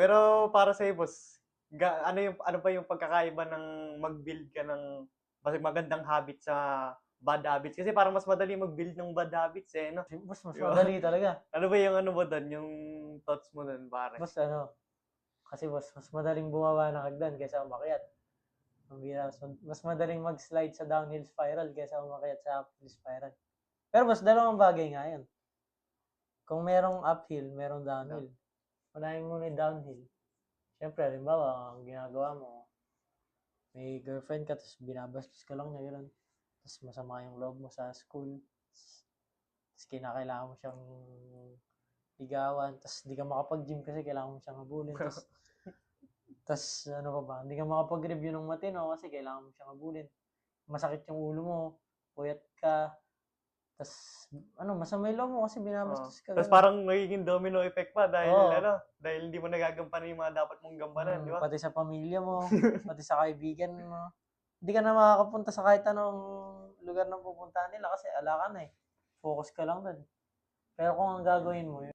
Pero para sa'yo boss, ano ba yung pagkakaiba ng mag-build ka ng magandang habit sa bad habits? Kasi parang mas madali mag-build ng bad habits, eh, 'no? Mas 'Di ba? madali talaga. Ano ba yung ano mo dun, yung thoughts mo dun pare? Boss kasi mas madaling bumaba ng hagdan kaysa umakyat. Ang bihira, mas madaling mag-slide sa downhill spiral kaysa umakyat sa uphill spiral. Pero boss, dalawang bagay nga yun. Kung merong uphill, merong downhill. Unahin muna yung downhill. Siyempre, halimbawa, ang ginagawa mo, may girlfriend ka, tapos binabastos ka lang niya, gano'n. Tapos masama yung loob mo sa school. Tapos kinakailangan mo siyang ligawan. Tapos di ka makapag-gym kasi kailangan mo siyang habulin. Tapos ano pa ba, hindi ka makapag-review ng matino kasi kailangan mo siyang habulin. Masakit yung ulo mo, puyat ka. Tapos masama yung loob mo kasi binabastos ka. Tapos Ganun. parang magiging domino effect pa dahil Oo. dahil hindi mo nagagampanan yung mga dapat mong gampanan, di ba? Pati sa pamilya mo, pati sa kaibigan mo. Hindi ka na makakapunta sa kahit anong lugar na pupuntahan nila kasi ala ka na eh. Focus ka lang dun. Pero kung ang gagawin mo,